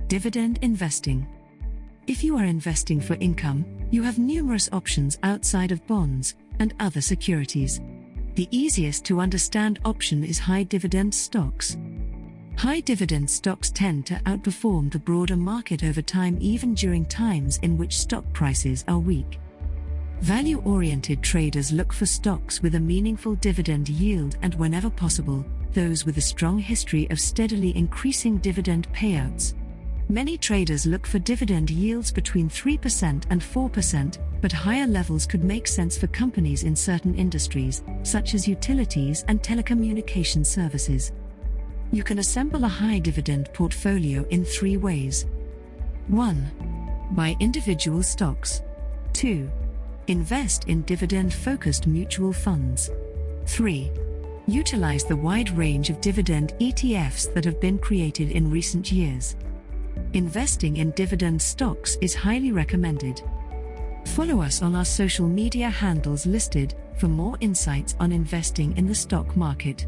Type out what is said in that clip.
Dividend investing. If you are investing for income, you have numerous options outside of bonds and other securities. The easiest to understand option is high-dividend stocks. High-dividend stocks tend to outperform the broader market over time, even during times in which stock prices are weak. Value-oriented traders look for stocks with a meaningful dividend yield and, whenever possible, those with a strong history of steadily increasing dividend payouts. Many traders look for dividend yields between 3% and 4%, but higher levels could make sense for companies in certain industries, such as utilities and telecommunication services. You can assemble a high-dividend portfolio in 3 ways. 1. Buy individual stocks. 2. Invest in dividend-focused mutual funds. 3. Utilize the wide range of dividend ETFs that have been created in recent years. Investing in dividend stocks is highly recommended. Follow us on our social media handles listed for more insights on investing in the stock market.